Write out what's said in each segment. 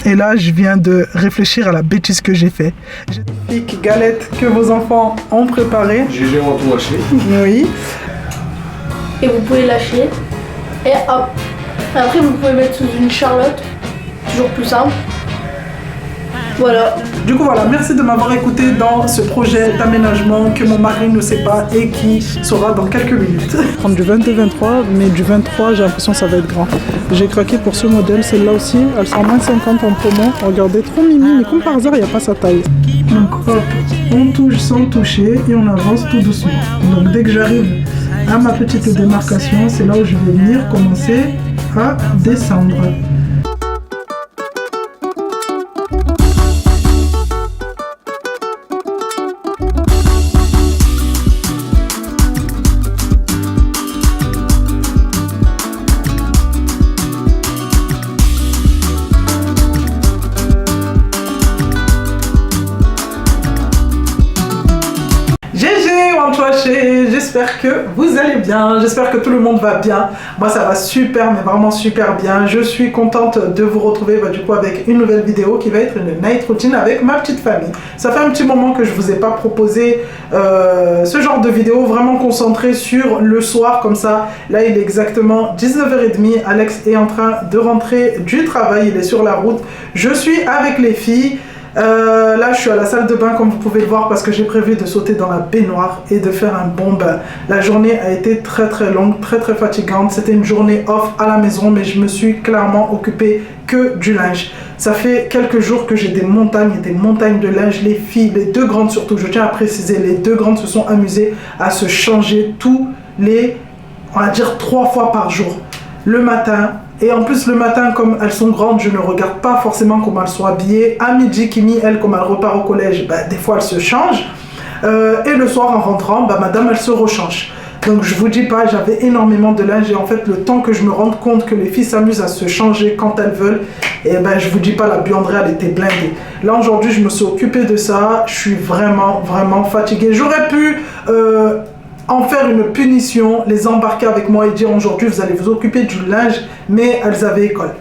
Et là, je viens de réfléchir à la bêtise que j'ai fait. J'ai des piques galettes que vos enfants ont préparées. GG, on va tout lâcher. Oui. Et vous pouvez lâcher. Et hop. Après, vous pouvez mettre sous une charlotte. Toujours plus simple. Voilà. Du coup, voilà, merci de m'avoir écouté dans ce projet d'aménagement que mon mari ne sait pas et qui sera dans quelques minutes. Prendre du 22-23, mais du 23, j'ai l'impression que ça va être grand. J'ai craqué pour ce modèle, celle-là aussi, elle sera moins 50 en promo. Regardez, trop mimi, mais comme par hasard, il n'y a pas sa taille. Donc hop, on touche sans toucher et on avance tout doucement. Donc dès que j'arrive à ma petite démarcation, c'est là où je vais venir commencer à descendre. J'espère que vous allez bien, j'espère que tout le monde va bien. Moi ça va super, mais vraiment super bien. Je suis contente de vous retrouver du coup avec une nouvelle vidéo qui va être une night routine avec ma petite famille. Ça fait un petit moment que je vous ai pas proposé ce genre de vidéo vraiment concentrée sur le soir comme ça. Là il est exactement 19h30, Alex est en train de rentrer du travail, il est sur la route. Je suis avec les filles. Là je suis à la salle de bain comme vous pouvez le voir parce que j'ai prévu de sauter dans la baignoire et de faire un bon bain. La journée a été très longue, très fatigante. C'était une journée off à la maison, mais je me suis clairement occupée que du linge. Ça fait quelques jours que j'ai des montagnes et des montagnes de linge. Les filles, les deux grandes surtout, je tiens à préciser, les deux grandes se sont amusées à se changer tous les, on va dire 3 fois par jour. Le matin. Et en plus le matin, comme elles sont grandes, je ne regarde pas forcément comment elles sont habillées. À midi, Kimi, elle, comme elle repart au collège, des fois elle se change. Et le soir en rentrant, madame, elle se rechange. Donc je vous dis pas, j'avais énormément de linge et en fait le temps que je me rende compte que les filles s'amusent à se changer quand elles veulent, et je vous dis pas, la buanderie elle était blindée. Là aujourd'hui je me suis occupée de ça, je suis vraiment fatiguée. J'aurais pu en faire une punition, les embarquer avec moi et dire aujourd'hui vous allez vous occuper du linge, mais elles avaient école.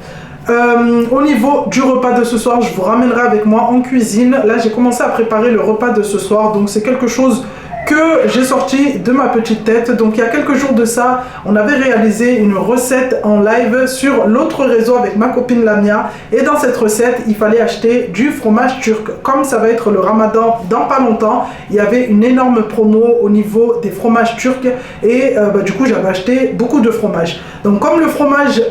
Au niveau du repas de ce soir, je vous ramènerai avec moi en cuisine. Là j'ai commencé à préparer le repas de ce soir, donc c'est quelque chose que j'ai sorti de ma petite tête. Donc il y a quelques jours de ça, on avait réalisé une recette en live sur l'autre réseau avec ma copine Lamia, et dans cette recette il fallait acheter du fromage turc. Comme ça va être le ramadan dans pas longtemps, il y avait une énorme promo au niveau des fromages turcs et du coup j'avais acheté beaucoup de fromage. Donc comme le fromage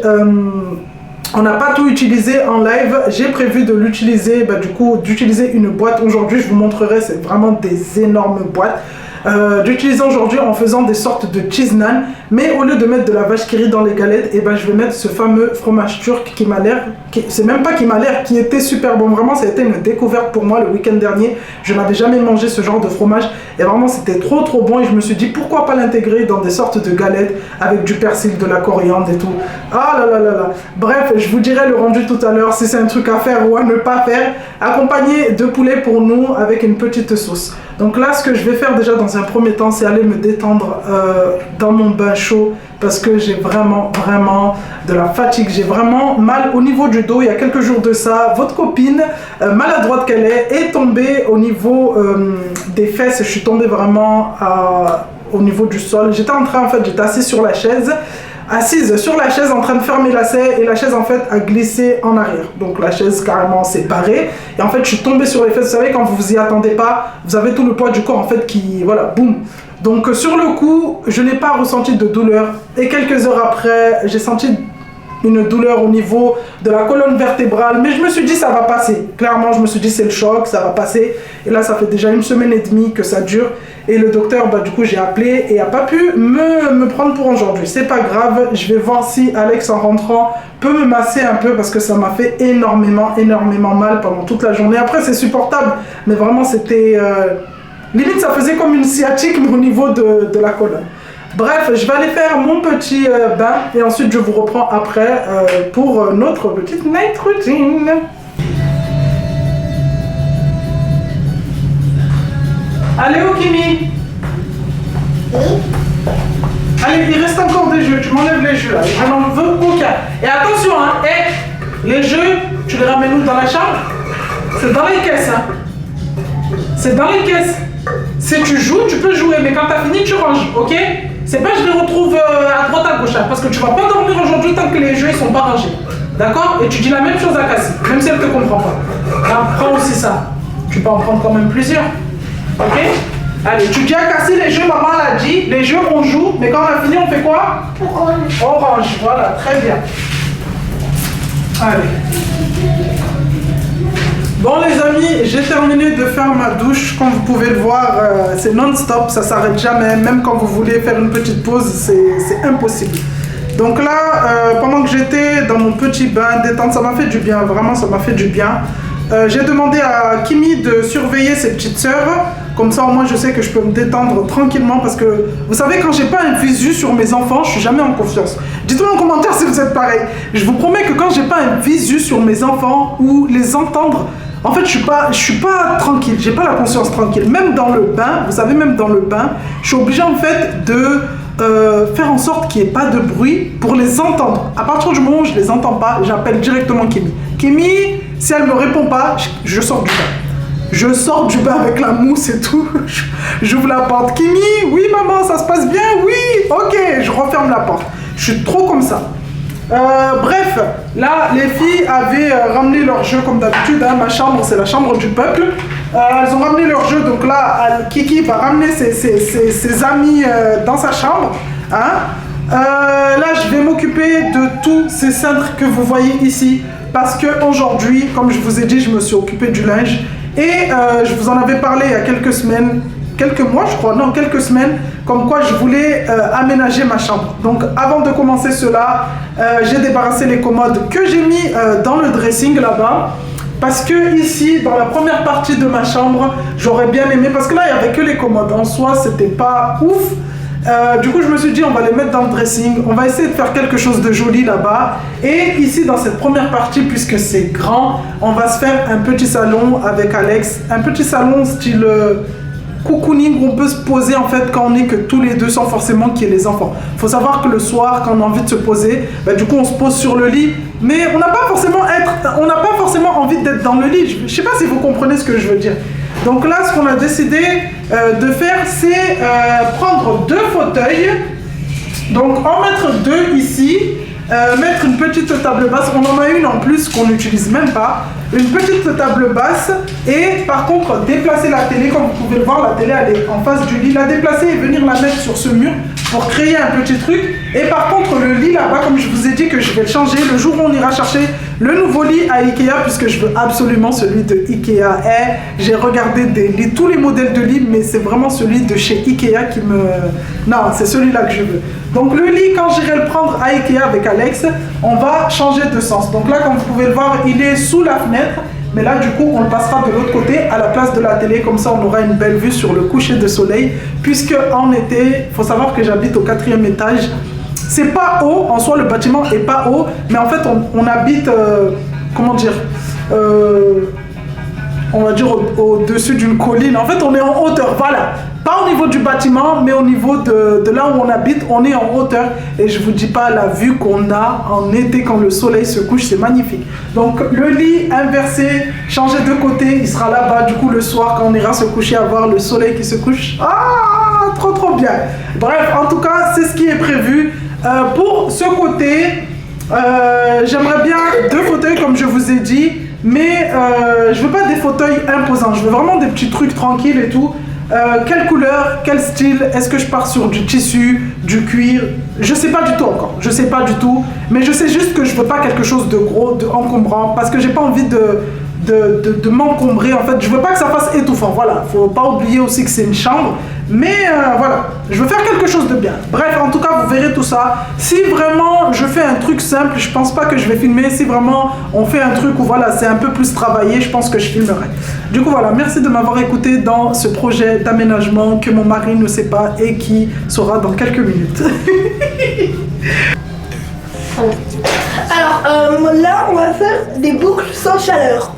on n'a pas tout utilisé en live, j'ai prévu de l'utiliser, d'utiliser une boîte aujourd'hui. Je vous montrerai, c'est vraiment des énormes boîtes. D'utiliser aujourd'hui en faisant des sortes de cheese naan, mais au lieu de mettre de la vache qui rit dans les galettes, je vais mettre ce fameux fromage turc qui m'a l'air, c'est même pas qui m'a l'air, qui était super bon. Vraiment ça a été une découverte pour moi le week-end dernier. Je n'avais jamais mangé ce genre de fromage et vraiment c'était trop bon, et je me suis dit pourquoi pas l'intégrer dans des sortes de galettes avec du persil, de la coriandre et tout. Ah là. Bref, je vous dirai le rendu tout à l'heure si c'est un truc à faire ou à ne pas faire, accompagné de poulet pour nous avec une petite sauce. Donc là ce que je vais faire déjà dans un premier temps, c'est aller me détendre dans mon bain chaud parce que j'ai vraiment de la fatigue. J'ai vraiment mal au niveau du dos. Il y a quelques jours de ça, votre copine, maladroite qu'elle est tombée au niveau des fesses. Je suis tombée vraiment au niveau du sol. J'étais assise sur la chaise. Assise sur la chaise en train de faire mes lacets, et la chaise en fait a glissé en arrière, donc la chaise carrément s'est barrée et en fait je suis tombée sur les fesses. Vous savez, quand vous y attendez pas, vous avez tout le poids du corps en fait qui, voilà, boum. Donc sur le coup je n'ai pas ressenti de douleur, et quelques heures après j'ai senti une douleur au niveau de la colonne vertébrale, mais je me suis dit ça va passer. Clairement je me suis dit c'est le choc, ça va passer. Et là ça fait déjà 1 semaine et demie que ça dure, et le docteur du coup j'ai appelé et il n'a pas pu me prendre pour aujourd'hui. C'est pas grave, je vais voir si Alex en rentrant peut me masser un peu parce que ça m'a fait énormément mal pendant toute la journée. Après c'est supportable, mais vraiment c'était limite ça faisait comme une sciatique au niveau de la colonne. Bref, je vais aller faire mon petit bain et ensuite je vous reprends après pour notre petite night routine. Allez, où Kimi? Allez, il reste encore des jeux, tu m'enlèves les jeux là, je n'en veux aucun. Et attention, hein, Les jeux, tu les ramènes où dans la chambre? C'est dans les caisses, hein. C'est dans les caisses. Si tu joues, tu peux jouer, mais quand tu as fini, tu ranges, ok? C'est pas je les retrouve à droite à gauche, hein, parce que tu vas pas dormir aujourd'hui tant que les jeux ils sont pas rangés. D'accord? Et tu dis la même chose à Cassie, même si elle te comprend pas. Alors, prends aussi ça. Tu peux en prendre quand même plusieurs. Ok? Allez, tu dis à Cassie les jeux, maman l'a dit, les jeux on joue, mais quand on a fini, on fait quoi? On range, voilà, très bien. Allez. Bon les amis, j'ai terminé de faire ma douche. Comme vous pouvez le voir, c'est non-stop, ça s'arrête jamais. Même quand vous voulez faire une petite pause, c'est impossible. Donc là, pendant que j'étais dans mon petit bain détente, ça m'a fait du bien, vraiment ça m'a fait du bien. J'ai demandé à Kimi de surveiller ses petites sœurs. Comme ça au moins je sais que je peux me détendre tranquillement. Parce que vous savez, quand j'ai pas un visu sur mes enfants, je suis jamais en confiance. Dites-moi en commentaire si vous êtes pareil. Je vous promets que quand j'ai pas un visu sur mes enfants ou les entendre, en fait, je suis pas tranquille, j'ai pas la conscience tranquille. Même dans le bain, vous savez, même dans le bain, je suis obligée en fait de faire en sorte qu'il n'y ait pas de bruit pour les entendre. À partir du moment où je les entends pas, j'appelle directement Kimi. Kimi, si elle me répond pas, je sors du bain. Je sors du bain avec la mousse et tout. J'ouvre la porte. Kimi, oui maman, ça se passe bien? Oui, ok, je referme la porte. Je suis trop comme ça. Bref, là les filles avaient ramené leur jeu comme d'habitude, hein, ma chambre c'est la chambre du peuple. Elles ont ramené leur jeu, donc là Kiki va ramener ses amis dans sa chambre, hein. Là je vais m'occuper de tous ces cintres que vous voyez ici, parce que aujourd'hui, comme je vous ai dit, je me suis occupée du linge. Et je vous en avais parlé il y a quelques semaines, quelques mois je crois, non quelques semaines, comme quoi je voulais aménager ma chambre. Donc avant de commencer cela, j'ai débarrassé les commodes que j'ai mis dans le dressing là-bas. Parce que ici, dans la première partie de ma chambre, j'aurais bien aimé, parce que là il n'y avait que les commodes, en soi c'était pas ouf. Du coup je me suis dit on va les mettre dans le dressing, on va essayer de faire quelque chose de joli là-bas. Et ici dans cette première partie, puisque c'est grand, on va se faire un petit salon avec Alex. Un petit salon style cocooning où on peut se poser en fait quand on est que tous les deux sans forcément qu'il y ait les enfants. Il faut savoir que le soir quand on a envie de se poser, bah, du coup on se pose sur le lit. Mais on n'a pas forcément envie d'être dans le lit. Je ne sais pas si vous comprenez ce que je veux dire. Donc là, ce qu'on a décidé de faire, c'est prendre deux fauteuils. Donc en mettre deux ici, mettre une petite table basse. On en a une en plus qu'on n'utilise même pas. Une petite table basse. Et par contre, déplacer la télé. Comme vous pouvez le voir, la télé elle est en face du lit. La déplacer et venir la mettre sur ce mur pour créer un petit truc. Et par contre, le lit là-bas, comme je vous ai dit que je vais le changer le jour où on ira chercher le nouveau lit à Ikea, puisque je veux absolument celui de Ikea. J'ai regardé tous les modèles de lit, mais c'est vraiment celui de chez Ikea qui me... Non, c'est celui-là que je veux. Donc le lit, quand j'irai le prendre à Ikea avec Alex, on va changer de sens. Donc là, comme vous pouvez le voir, il est sous la fenêtre. Mais là, du coup, on le passera de l'autre côté à la place de la télé. Comme ça, on aura une belle vue sur le coucher de soleil. Puisque en été, il faut savoir que j'habite au 4e étage. C'est pas haut, en soi, le bâtiment est pas haut. Mais en fait, on habite, comment dire, on va dire au-dessus d'une colline. En fait, on est en hauteur, voilà. Pas au niveau du bâtiment, mais au niveau de là où on habite, on est en hauteur. Et je vous dis pas, la vue qu'on a en été quand le soleil se couche, c'est magnifique. Donc le lit inversé, changé de côté, il sera là-bas. Du coup, le soir, quand on ira se coucher, à voir le soleil qui se couche. Ah, trop bien. Bref, en tout cas, c'est ce qui est prévu. Pour ce côté, j'aimerais bien deux fauteuils, comme je vous ai dit. Mais je veux pas des fauteuils imposants. Je veux vraiment des petits trucs tranquilles et tout. Quelle couleur, quel style, est-ce que je pars sur du tissu, du cuir? Je sais pas du tout encore, je sais pas du tout, mais je sais juste que je veux pas quelque chose de gros, de encombrant, parce que j'ai pas envie de m'encombrer en fait, je veux pas que ça fasse étouffant, voilà, faut pas oublier aussi que c'est une chambre, mais voilà, je veux faire quelque chose de bien. Bref, en tout cas, vous verrez tout ça. Si vraiment je fais un truc simple, je pense pas que je vais filmer. Si vraiment on fait un truc où voilà, c'est un peu plus travaillé, je pense que je filmerai. Du coup voilà, merci de m'avoir écouté dans ce projet d'aménagement que mon mari ne sait pas et qui saura dans quelques minutes. Alors là, on va faire des boucles sans chaleur.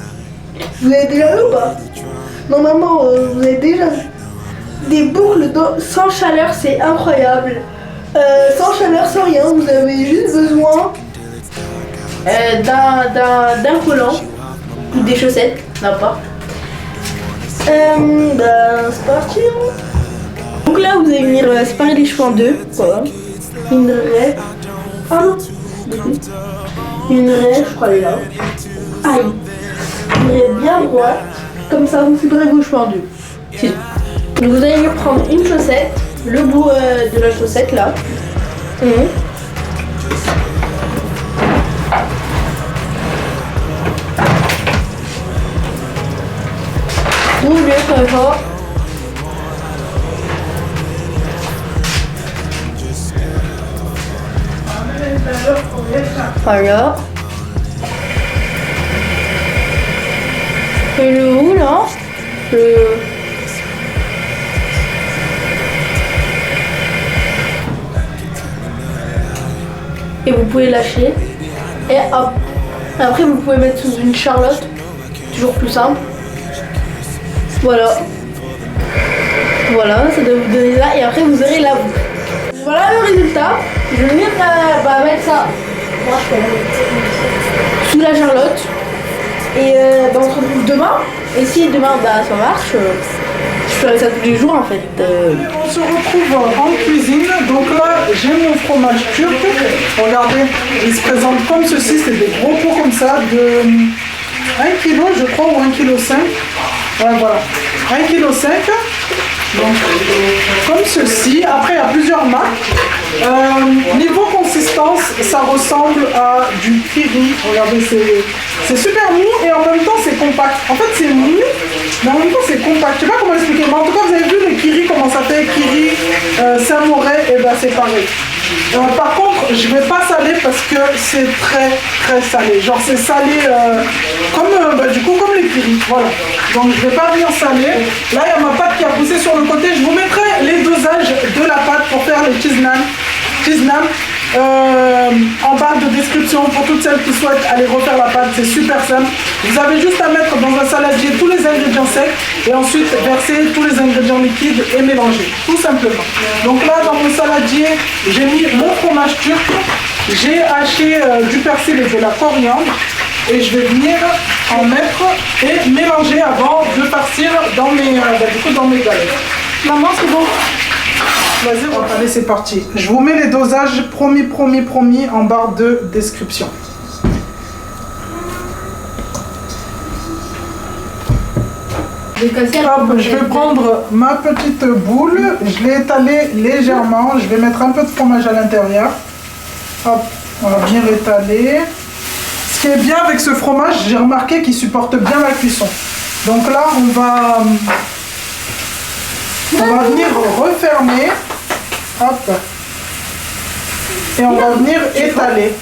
Vous avez déjà vu ou pas? Normalement, vous avez déjà vu. Des boucles sans chaleur, c'est incroyable. Sans chaleur, sans rien, vous avez juste besoin d'un collant ou des chaussettes, n'importe. C'est parti. Donc là, vous allez venir séparer les cheveux en deux. Voilà. Une raie. Ah non. Une raie, je crois, elle est là. Aïe. Une raie bien droite. Comme ça, vous fibrez vos cheveux en deux. C'est tout. Donc vous allez venir prendre une chaussette, le bout de la chaussette là. Roulez très fort. Voilà. Et le haut là, et vous pouvez lâcher. Et hop. Après vous pouvez mettre sous une charlotte. Toujours plus simple. Voilà. Voilà, ça doit vous donner là. Et après vous aurez la boucle. Voilà le résultat. Je vais venir mettre ça. Moi, je peux mettre sous la charlotte. Et on se retrouve demain. Et si demain ça marche, je ferai ça tous les jours en fait. On se retrouve en cuisine. Donc là, j'ai mon fromage turc. Regardez, il se présente comme ceci. C'est des gros pots comme ça de 1 kg, je crois, ou 1,5 kg. Ouais, voilà, 1,5 kg. Donc, comme ceci. Après, il y a plusieurs marques. Niveau consistance, ça ressemble à du kiri. Regardez, c'est super mou et en même temps c'est compact. En fait, c'est mou, mais en même temps c'est compact. Je sais pas comment expliquer, mais en tout cas, vous avez vu le kiri, comment ça fait kiri, Saint-Moré, et ben c'est pareil. Par contre, je vais pas saler parce que c'est très très salé. Genre, c'est salé du coup comme les kiris. Voilà. Donc, je vais pas venir saler. Là, il y a ma pâte qui a poussé sur le côté. Je vous mettrai les dosages de la pâte pour faire les cheese naan. En barre de description pour toutes celles qui souhaitent aller refaire la pâte, c'est super simple. Vous avez juste à mettre dans un saladier tous les ingrédients secs et ensuite verser tous les ingrédients liquides et mélanger, tout simplement. Donc là, dans mon saladier, j'ai mis mon fromage turc, j'ai haché du persil et de la coriandre et je vais venir en mettre et mélanger avant de partir dans mes galettes. Maman, c'est bon? Vas-y, allez, c'est parti. Je vous mets les dosages promis en barre de description. Hop, je vais prendre ma petite boule, je l'ai étalée légèrement, je vais mettre un peu de fromage à l'intérieur. Hop, on va venir étaler. Ce qui est bien avec ce fromage, j'ai remarqué qu'il supporte bien la cuisson. Donc là, on va venir refermer. Hop. Et on va venir étaler.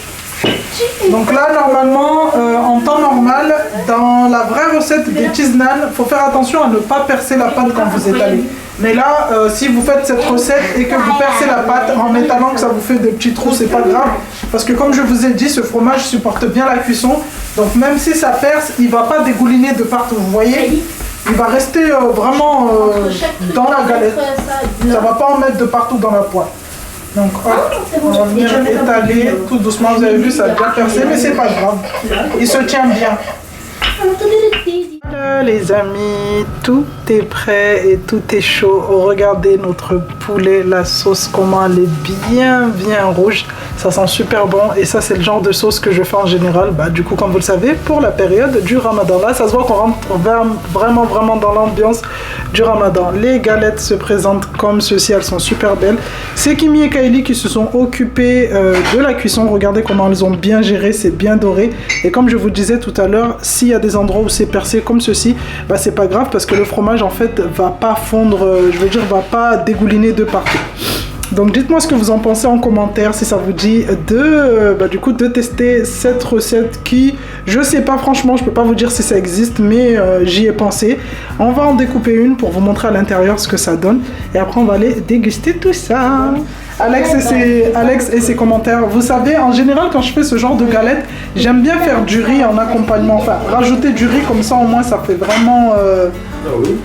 Donc là, normalement, en temps normal, dans la vraie recette des cheese naan, il faut faire attention à ne pas percer la pâte quand vous étalez. Mais là, si vous faites cette recette et que vous percez la pâte en étalant, que ça vous fait des petits trous, c'est pas grave. Parce que comme je vous ai dit, ce fromage supporte bien la cuisson. Donc même si ça perce, il ne va pas dégouliner de partout. Vous voyez ? Il va rester vraiment dans la galette. Ça ne va pas en mettre de partout dans la poêle. Donc hop, on va venir étaler tout doucement. Vous avez vu, ça a bien percé, mais c'est pas grave. Il se tient bien. Voilà les amis, tout est prêt et tout est chaud. Regardez notre poulet, la sauce, comment elle est bien rouge. Ça sent super bon et ça c'est le genre de sauce que je fais en général, du coup comme vous le savez, pour la période du ramadan. Là ça se voit qu'on rentre vraiment dans l'ambiance du ramadan. Les galettes se présentent comme ceci, elles sont super belles. C'est Kimi et Kylie qui se sont occupés de la cuisson. Regardez comment elles ont bien géré, c'est bien doré. Et comme je vous disais tout à l'heure, s'il y a des endroits où c'est percé comme ceci, c'est pas grave parce que le fromage en fait va pas fondre, va pas dégouliner de partout. Donc dites-moi ce que vous en pensez en commentaire, si ça vous dit de tester cette recette qui, je sais pas franchement, je peux pas vous dire si ça existe, mais j'y ai pensé. On va en découper une pour vous montrer à l'intérieur ce que ça donne et après on va aller déguster tout ça. Alex et ses commentaires. Vous savez, en général quand je fais ce genre de galette, j'aime bien faire du riz en accompagnement, enfin rajouter du riz comme ça au moins ça fait vraiment... Ah oui.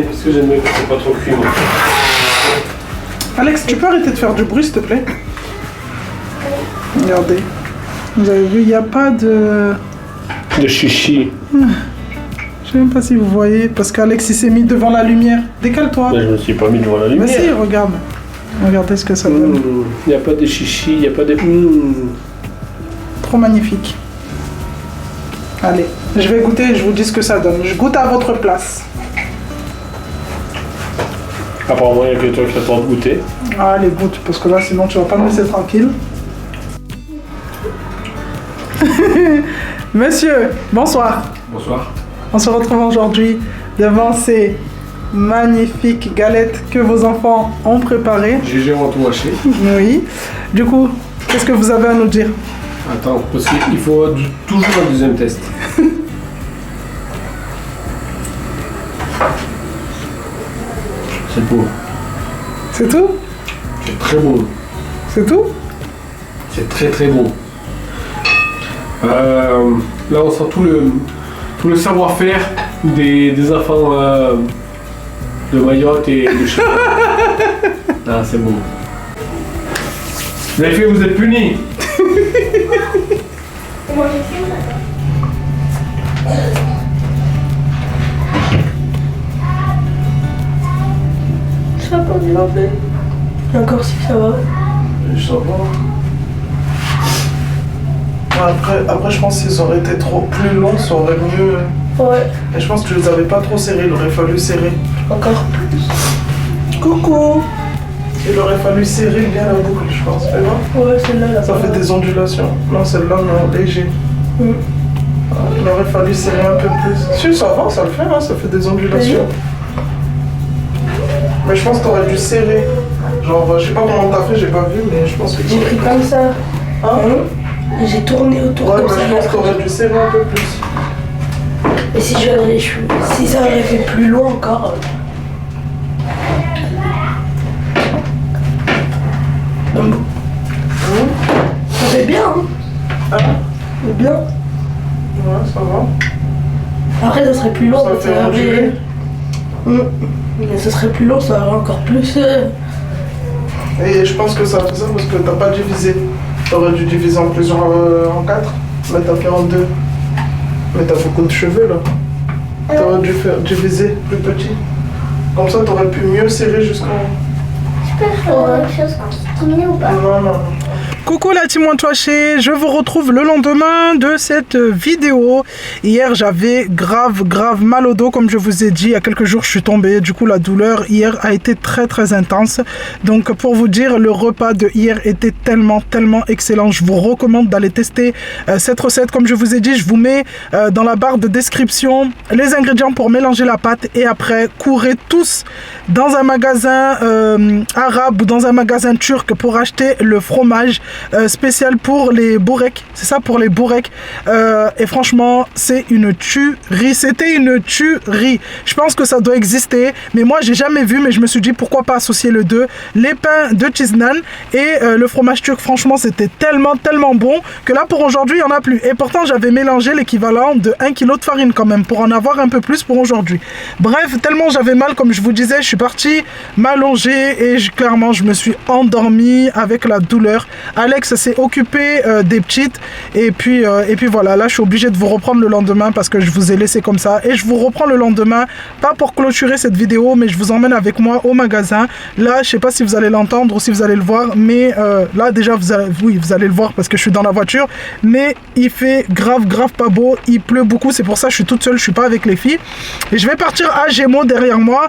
Parce que j'aime bien que c'est pas trop cuit. Alex, tu peux arrêter de faire du bruit s'il te plaît? Regardez. Vous avez vu, il n'y a pas de... De chichi. Je sais même pas si vous voyez, parce qu'Alex il s'est mis devant la lumière. Décale-toi. Mais je me suis pas mis devant la Mais lumière. si, regarde. Regardez ce que ça donne. Il n'y a pas de chichi, il n'y a pas de... Trop magnifique. Allez, je vais goûter et je vous dis ce que ça donne. Je goûte à votre place. Apparemment, il n'y a que toi qui attends de goûter. Ah, allez, goûte, parce que là, sinon, tu vas pas me laisser tranquille. Monsieur, bonsoir. Bonsoir. On se retrouve aujourd'hui devant ces magnifiques galettes que vos enfants ont préparées. GG en tout haché. Oui. Du coup, qu'est-ce que vous avez à nous dire? Attends, parce qu'il faut toujours un deuxième test. C'est beau. C'est tout? C'est très beau. C'est tout? C'est très très beau. Là, on sent tout le savoir-faire des enfants de Mayotte et de Chine. Ah, c'est beau. Les filles, vous êtes punis. Ça va pas bien fait. Encore si ça va. Je sais pas. Après, je pense qu'ils auraient été trop plus longs, ça aurait mieux. Ouais, Et je pense que tu les avais pas trop serrés, il aurait fallu serrer. encore plus. Coucou! Il aurait fallu serrer bien la boucle, je pense. Tu vois? Ouais, celle-là, là. Ça fait des ondulations. Non, celle-là, non, léger. Il aurait fallu serrer un peu plus. Si, ça va, ça le fait, hein, ça fait des ondulations. Mais je pense que t'aurais dû serrer. Genre, je sais pas comment t'as fait, j'ai pas vu, mais je pense que J'ai pris comme ça. Hein? Et j'ai tourné autour Ouais, comme mais ça. je pense que t'aurais dû serrer un peu plus. Et si j'avais si ça aurait fait plus loin encore. Ça fait bien, hein? Ah, Ça fait bien. ouais, ça va. Après, ça serait plus long. Ça fait ondulé. Mais ça serait plus long, ça aurait encore plus. Et je pense que ça fait ça parce que t'as pas divisé. T'aurais dû diviser en plusieurs, en 4. Là, t'as fait en 2. Mais t'as beaucoup de cheveux, là. T'aurais dû faire diviser plus petit. Comme ça, t'aurais pu mieux serrer jusqu'en... Je peux faire quelque chose qui termine ou pas? Non, non. Coucou la team Wantouaché, je vous retrouve le lendemain de cette vidéo. Hier j'avais grave mal au dos, comme je vous ai dit. Il y a quelques jours je suis tombé, du coup la douleur hier a été très intense. Donc pour vous dire, le repas de hier était tellement excellent. Je vous recommande d'aller tester cette recette. Comme je vous ai dit, je vous mets dans la barre de description les ingrédients pour mélanger la pâte. Et après, courez tous dans un magasin arabe ou dans un magasin turc pour acheter le fromage spécial pour les bourreks. C'est ça, pour les bourreks. Et franchement, c'est une tuerie. C'était une tuerie. Je pense que ça doit exister. Mais moi, j'ai jamais vu. Mais je me suis dit, pourquoi pas associer les deux. Les pains de Chiznan et le fromage turc. Franchement, c'était tellement bon que là, pour aujourd'hui, il n'y en a plus. Et pourtant, j'avais mélangé l'équivalent de 1 kg de farine quand même pour en avoir un peu plus pour aujourd'hui. Bref, tellement j'avais mal, comme je vous disais, je suis parti m'allonger et clairement, je me suis endormi avec la douleur. Alex s'est occupé des petites et puis voilà, là je suis obligé de vous reprendre le lendemain parce que je vous ai laissé comme ça et je vous reprends le lendemain, pas pour clôturer cette vidéo, mais je vous emmène avec moi au magasin. Là je sais pas si vous allez l'entendre ou si vous allez le voir, mais là déjà vous allez le voir parce que je suis dans la voiture, mais il fait grave pas beau, il pleut beaucoup, c'est pour ça que je suis toute seule, je suis pas avec les filles et je vais partir à Gémeaux derrière moi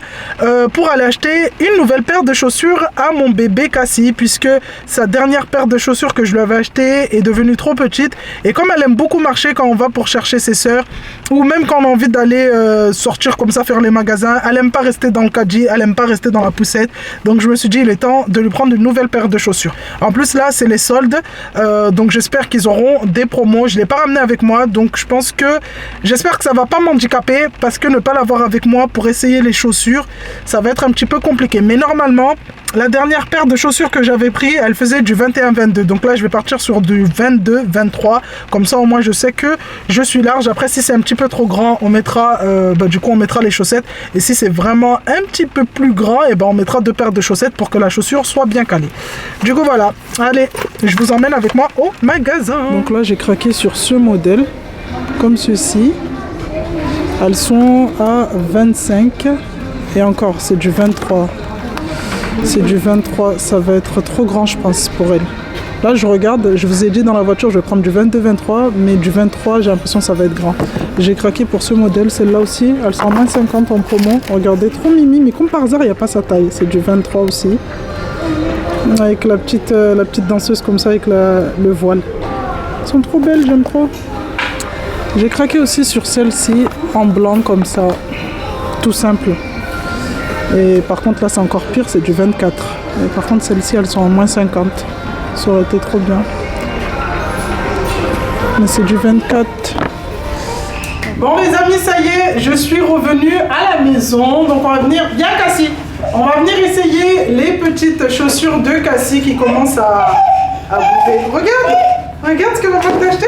pour aller acheter une nouvelle paire de chaussures à mon bébé Cassie, puisque sa dernière paire de chaussures que je lui avais achetée est devenue trop petite et comme elle aime beaucoup marcher quand on va pour chercher ses sœurs ou même quand on a envie d'aller sortir comme ça faire les magasins, elle aime pas rester dans le caddie, elle aime pas rester dans la poussette, donc je me suis dit il est temps de lui prendre une nouvelle paire de chaussures. En plus là c'est les soldes, donc j'espère qu'ils auront des promos. Je l'ai pas ramené avec moi, donc j'espère que ça va pas m'handicaper parce que ne pas l'avoir avec moi pour essayer les chaussures ça va être un petit peu compliqué, mais normalement La dernière paire de chaussures que j'avais pris, elle faisait du 21-22. Donc là, je vais partir sur du 22-23. Comme ça, au moins, je sais que je suis large. Après, si c'est un petit peu trop grand, on mettra, du coup, on mettra les chaussettes. Et si c'est vraiment un petit peu plus grand, et on mettra 2 paires de chaussettes pour que la chaussure soit bien calée. Du coup, voilà. Allez, je vous emmène avec moi au magasin. Donc là, j'ai craqué sur ce modèle, comme ceci. Elles sont à 25. Et encore, c'est du 23. C'est du 23, ça va être trop grand je pense pour elle. Là je regarde, je vous ai dit dans la voiture je vais prendre du 22-23, mais du 23 j'ai l'impression que ça va être grand. J'ai craqué pour ce modèle, celle-là aussi, elles sont moins 50 en promo. Regardez, trop mimi, mais comme par hasard il n'y a pas sa taille, c'est du 23 aussi. Avec la petite danseuse comme ça, avec le voile. Elles sont trop belles, j'aime trop. J'ai craqué aussi sur celle-ci, en blanc comme ça, tout simple. Et par contre là c'est encore pire, c'est du 24. Et par contre celles-ci elles sont en moins 50. Ça aurait été trop bien. Mais c'est du 24. Bon les amis, ça y est, je suis revenue à la maison. Donc on va venir, bien Cassie, on va venir essayer les petites chaussures de Cassie qui commencent à bouffer. Regarde ce que papa t'a acheté.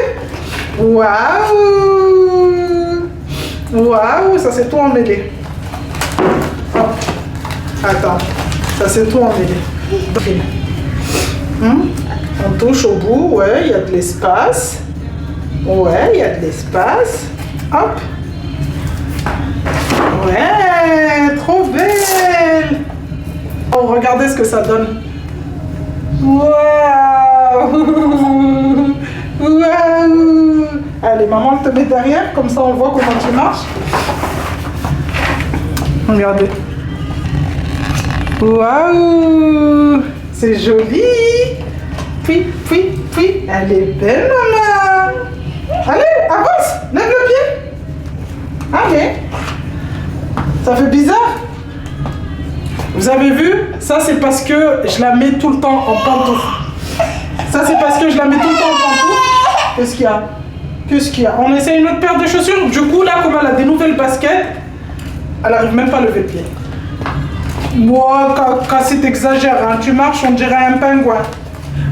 Waouh. Waouh, ça c'est tout emmêlé. Attends, ça c'est tout emmêlé. On touche au bout, ouais, il y a de l'espace. Ouais, il y a de l'espace. Hop. Ouais, trop belle. Oh, regardez ce que ça donne. Waouh. Waouh. Allez, maman, te met derrière, comme ça on voit comment tu marches. Regardez. Waouh, c'est joli. Puis, elle est belle, maman. Allez, avance, lève le pied. Allez. Ça fait bizarre. Vous avez vu? Ça, c'est parce que je la mets tout le temps en pantoufle. Ça, c'est parce que je la mets tout le temps en pantoufle. Qu'est-ce qu'il y a? Qu'est-ce qu'il y a? On essaie une autre paire de chaussures. Du coup, là, comme elle a des nouvelles baskets, elle n'arrive même pas à lever le pied. Moi, Cassie, t'exagères, hein. Tu marches, on dirait un pingouin.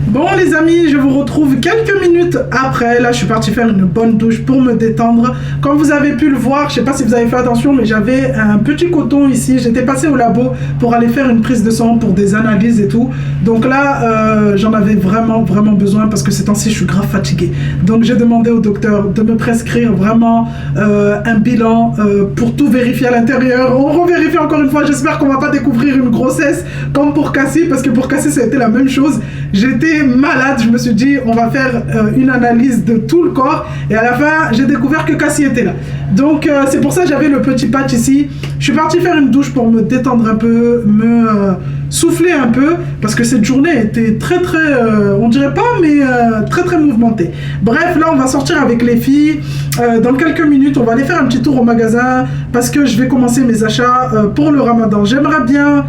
Bon les amis, je vous retrouve quelques minutes après. Là je suis partie faire une bonne douche pour me détendre. Comme vous avez pu le voir, je sais pas si vous avez fait attention, mais j'avais un petit coton ici. J'étais passée au labo pour aller faire une prise de sang pour des analyses et tout. Donc là j'en avais vraiment besoin parce que ces temps-ci je suis grave fatiguée. Donc j'ai demandé au docteur de me prescrire vraiment un bilan pour tout vérifier à l'intérieur. On revérifie encore une fois, j'espère qu'on va pas découvrir une grossesse comme pour Cassie, parce que pour Cassie ça a été la même chose. J'étais malade, je me suis dit on va faire une analyse de tout le corps et à la fin j'ai découvert que Cassie était là. Donc c'est pour ça que j'avais le petit patch ici. Je suis partie faire une douche pour me détendre un peu, me souffler un peu, parce que cette journée était très on dirait pas, mais très mouvementée. Bref, là on va sortir avec les filles dans quelques minutes. On va aller faire un petit tour au magasin parce que je vais commencer mes achats pour le ramadan. J'aimerais bien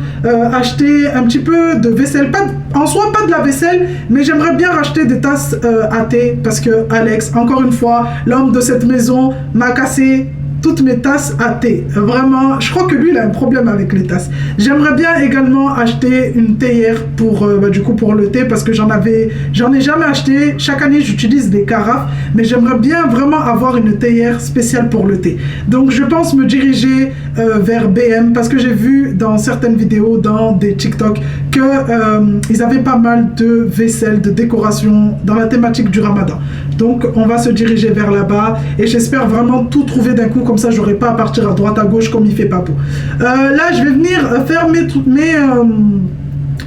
acheter un petit peu de vaisselle, en soi pas de la vaisselle, mais j'aimerais bien racheter des tasses à thé, parce que Alex, encore une fois, l'homme de cette maison, m'a cassé toutes mes tasses à thé. Vraiment, je crois que lui il a un problème avec les tasses. J'aimerais bien également acheter une théière pour du coup pour le thé, parce que j'en ai jamais acheté. Chaque année j'utilise des carafes, mais j'aimerais bien vraiment avoir une théière spéciale pour le thé. Donc je pense me diriger vers BM, parce que j'ai vu dans certaines vidéos, dans des TikTok, que ils avaient pas mal de vaisselle, de décoration dans la thématique du ramadan. Donc on va se diriger vers là-bas et j'espère vraiment tout trouver d'un coup, comme ça j'aurai pas à partir à droite à gauche comme il fait Papou. Là je vais venir faire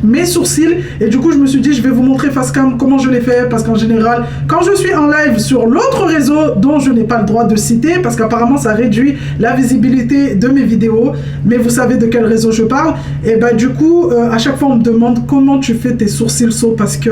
mes sourcils, et du coup je me suis dit je vais vous montrer face cam comment je les fais, parce qu'en général quand je suis en live sur l'autre réseau dont je n'ai pas le droit de citer parce qu'apparemment ça réduit la visibilité de mes vidéos, mais vous savez de quel réseau je parle, et bah du coup à chaque fois on me demande comment tu fais tes sourcils sauts, parce que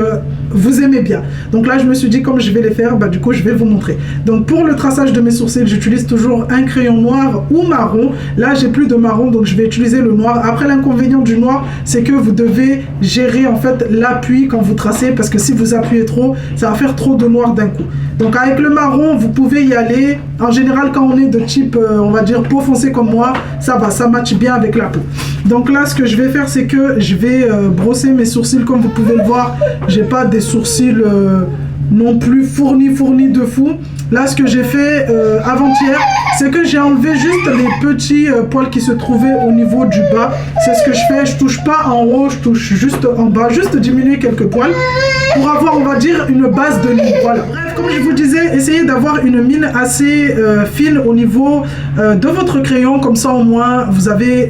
vous aimez bien. Donc là je me suis dit comme je vais les faire, bah du coup je vais vous montrer. Donc pour le traçage de mes sourcils j'utilise toujours un crayon noir ou marron. Là j'ai plus de marron donc je vais utiliser le noir. Après l'inconvénient du noir c'est que vous devez devez gérer en fait l'appui quand vous tracez, parce que si vous appuyez trop, ça va faire trop de noir d'un coup. Donc avec le marron, vous pouvez y aller. En général, quand on est de type, on va dire, peau foncée comme moi, ça va, ça matche bien avec la peau. Donc là, ce que je vais faire, c'est que je vais brosser mes sourcils. Comme vous pouvez le voir, j'ai pas des sourcils non plus fournis de fou. Là, ce que j'ai fait avant-hier, c'est que j'ai enlevé juste les petits poils qui se trouvaient au niveau du bas. C'est ce que je fais. Je touche pas en haut, je touche juste en bas, juste diminuer quelques poils pour avoir, on va dire, une base de ligne. Voilà. Bref, comme je vous disais, essayez d'avoir une mine assez fine au niveau de votre crayon. Comme ça, au moins, vous avez,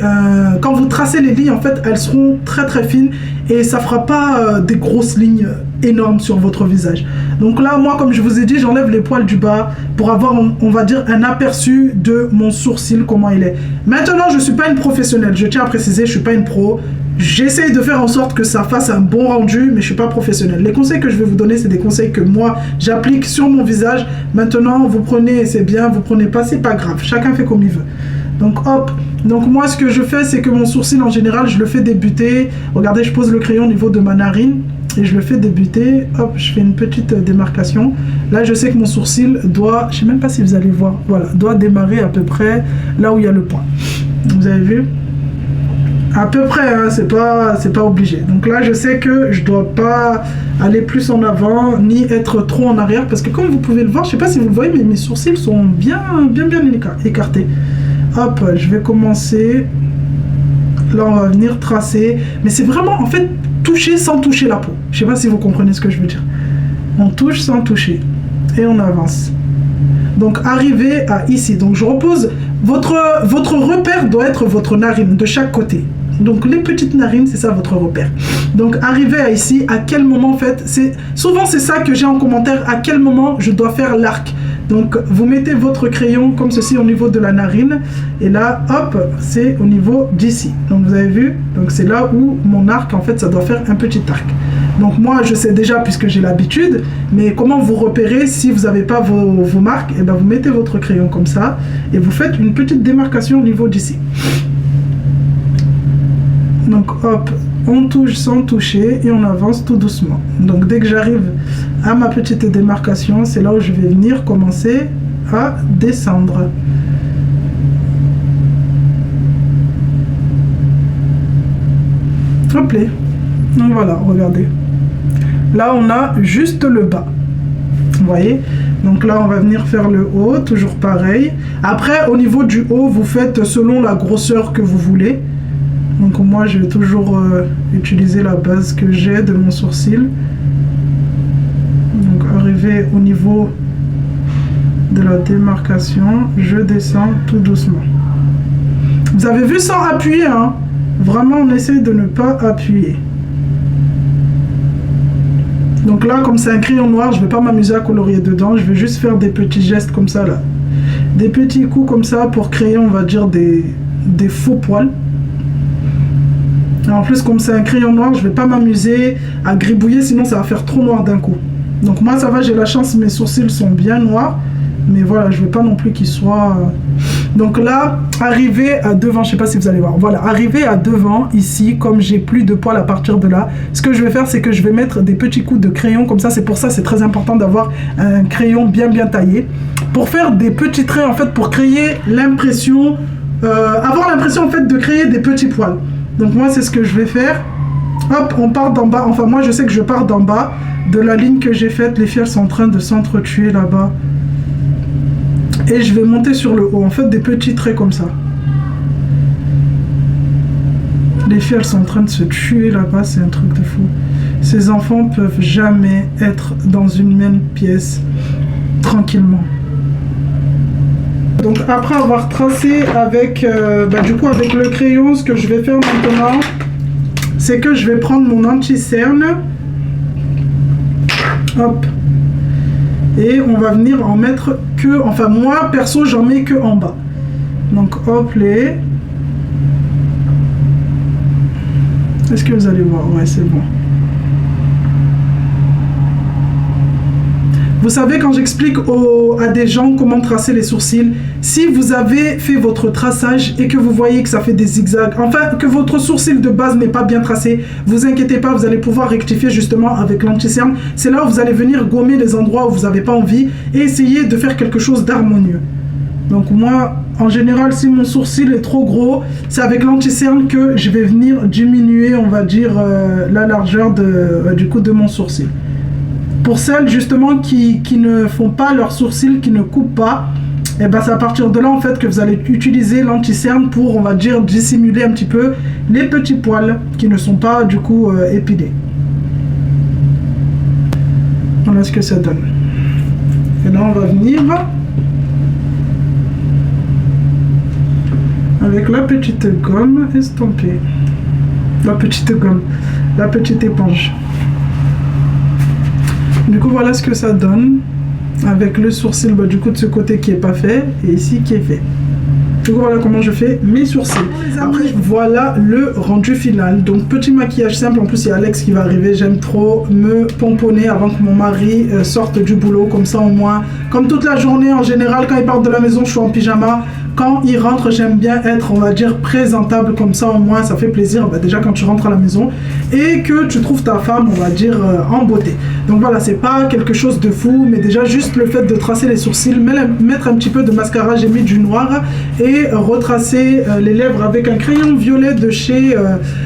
quand vous tracez les lignes, en fait, elles seront très très fines et ça fera pas des grosses lignes énormes sur votre visage. Donc là, moi, comme je vous ai dit, j'enlève les poils du bas pour avoir, on va dire, un aperçu de mon sourcil, comment il est. Maintenant, je suis pas une professionnelle, je tiens à préciser, je suis pas une pro. J'essaye de faire en sorte que ça fasse un bon rendu, mais je suis pas professionnelle. Les conseils que je vais vous donner, c'est des conseils que moi, j'applique sur mon visage. Maintenant, vous prenez, c'est bien, vous prenez pas, c'est pas grave. Chacun fait comme il veut. Donc hop, donc moi ce que je fais, c'est que mon sourcil en général, je le fais débuter. Regardez, je pose le crayon au niveau de ma narine et je le fais débuter. Hop, je fais une petite démarcation. Là, je sais que mon sourcil doit, je sais même pas si vous allez voir, voilà, doit démarrer à peu près là où il y a le point. Vous avez vu? À peu près, hein, c'est pas obligé. Donc là, je sais que je dois pas aller plus en avant ni être trop en arrière parce que comme vous pouvez le voir, je sais pas si vous le voyez, mais mes sourcils sont bien écartés. Hop, je vais commencer. Là, on va venir tracer. Mais c'est vraiment, en fait, toucher sans toucher la peau. Je sais pas si vous comprenez ce que je veux dire. On touche sans toucher. Et on avance. Donc, arriver à ici. Donc, je repose. Votre repère doit être votre narine de chaque côté. Donc, les petites narines, c'est ça votre repère. Donc, arriver à ici, à quel moment, en fait, souvent, c'est ça que j'ai en commentaire. À quel moment je dois faire l'arc. Donc, vous mettez votre crayon comme ceci au niveau de la narine. Et là, hop, c'est au niveau d'ici. Donc, vous avez vu? Donc, c'est là où mon arc, en fait, ça doit faire un petit arc. Donc, moi, je sais déjà puisque j'ai l'habitude. Mais comment vous repérez si vous n'avez pas vos marques? Et bien, vous mettez votre crayon comme ça. Et vous faites une petite démarcation au niveau d'ici. Donc, hop, on touche sans toucher et on avance tout doucement. Donc, dès que j'arrive à ma petite démarcation, c'est là où je vais venir commencer à descendre. Hop là. Donc, voilà, regardez. Là, on a juste le bas. Vous voyez? Donc là, on va venir faire le haut, toujours pareil. Après, au niveau du haut, vous faites selon la grosseur que vous voulez. Donc moi, je vais toujours utiliser la base que j'ai de mon sourcil. Donc arriver au niveau de la démarcation, je descends tout doucement. Vous avez vu sans appuyer, hein? Vraiment, on essaie de ne pas appuyer. Donc là, comme c'est un crayon noir, je ne vais pas m'amuser à colorier dedans. Je vais juste faire des petits gestes comme ça, là. Des petits coups comme ça pour créer, on va dire, des faux poils. En plus, comme c'est un crayon noir, je vais pas m'amuser à gribouiller, sinon ça va faire trop noir d'un coup. Donc moi, ça va, j'ai la chance, mes sourcils sont bien noirs. Mais voilà, je veux pas non plus qu'ils soient... Donc là, arriver à devant, je sais pas si vous allez voir. Voilà, arriver à devant, ici, comme j'ai plus de poils à partir de là, ce que je vais faire, c'est que je vais mettre des petits coups de crayon comme ça. C'est pour ça, c'est très important d'avoir un crayon bien taillé. Pour faire des petits traits, en fait, pour créer l'impression... avoir l'impression, en fait, de créer des petits poils. Donc moi, c'est ce que je vais faire. Hop, on part d'en bas. Enfin, moi, je sais que je pars d'en bas de la ligne que j'ai faite. Les filles, elles sont en train de s'entretuer là-bas. Et je vais monter sur le haut. En fait, des petits traits comme ça. Les filles, elles sont en train de se tuer là-bas. C'est un truc de fou. Ces enfants peuvent jamais être dans une même pièce tranquillement. Donc après avoir tracé avec, du coup avec le crayon, ce que je vais faire maintenant, c'est que je vais prendre mon anti-cerne. Hop. Et on va venir en mettre que, enfin moi perso j'en mets que en bas. Donc hop les. Est-ce que vous allez voir? Ouais, c'est bon. Vous savez, quand j'explique à des gens comment tracer les sourcils, si vous avez fait votre traçage et que vous voyez que ça fait des zigzags, enfin que votre sourcil de base n'est pas bien tracé, vous inquiétez pas, vous allez pouvoir rectifier justement avec l'anti-cerne. C'est là où vous allez venir gommer les endroits où vous n'avez pas envie et essayer de faire quelque chose d'harmonieux. Donc moi, en général, si mon sourcil est trop gros, c'est avec l'anti-cerne que je vais venir diminuer, on va dire, la largeur du coup de mon sourcil. Pour celles justement qui ne font pas leurs sourcils, qui ne coupent pas, et ben c'est à partir de là en fait que vous allez utiliser l'anti-cerne pour, on va dire, dissimuler un petit peu les petits poils qui ne sont pas du coup épilés. Voilà ce que ça donne. Et là on va venir avec la petite gomme estampée. La petite gomme, la petite éponge. Du coup, voilà ce que ça donne avec le sourcil du coup de ce côté qui est pas fait et ici qui est fait. Du coup, voilà comment je fais mes sourcils. Après, voilà le rendu final. Donc, petit maquillage simple. En plus, il y a Alex qui va arriver. J'aime trop me pomponner avant que mon mari sorte du boulot. Comme ça, au moins, comme toute la journée, en général, quand il part de la maison, je suis en pyjama. Quand il rentre, j'aime bien être, on va dire, présentable. Comme ça, au moins, ça fait plaisir. Déjà, quand tu rentres à la maison et que tu trouves ta femme, on va dire, en beauté. Donc, voilà, c'est pas quelque chose de fou. Mais déjà, juste le fait de tracer les sourcils, mettre un petit peu de mascara. J'ai mis du noir et retracer les lèvres avec un crayon violet de chez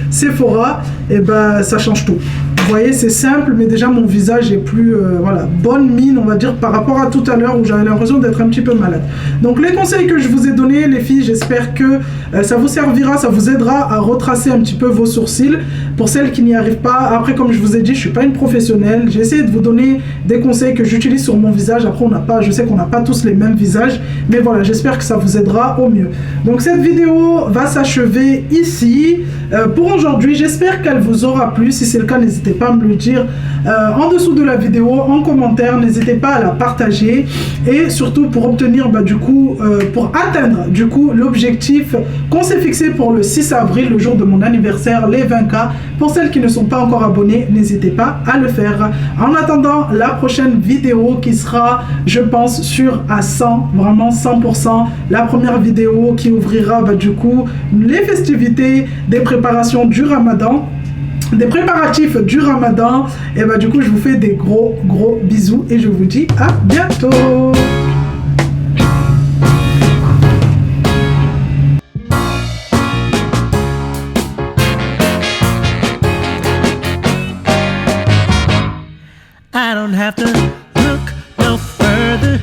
Sephora, et ben ça change tout. Vous voyez, c'est simple, mais déjà mon visage est plus, voilà, bonne mine, on va dire, par rapport à tout à l'heure où j'avais l'impression d'être un petit peu malade. Donc les conseils que je vous ai donnés, les filles, j'espère que ça vous servira, ça vous aidera à retracer un petit peu vos sourcils. Pour celles qui n'y arrivent pas, après, comme je vous ai dit, je suis pas une professionnelle. J'ai essayé de vous donner des conseils que j'utilise sur mon visage. Après, je sais qu'on n'a pas tous les mêmes visages, mais voilà, j'espère que ça vous aidera au mieux. Donc cette vidéo va s'achever ici pour aujourd'hui. J'espère qu'elle vous aura plu. Si c'est le cas, n'hésitez pas à me le dire en dessous de la vidéo, en commentaire. N'hésitez pas à la partager et surtout pour obtenir du coup, pour atteindre du coup l'objectif qu'on s'est fixé pour le 6 avril, le jour de mon anniversaire, les 20K. Pour celles qui ne sont pas encore abonnées, n'hésitez pas à le faire. En attendant la prochaine vidéo qui sera, je pense, sûre à 100, vraiment 100%, la première vidéo qui ouvrira du coup les festivités des préparations du Ramadan, des préparatifs du Ramadan. Et du coup, je vous fais des gros bisous et je vous dis à bientôt. I don't have to look no further.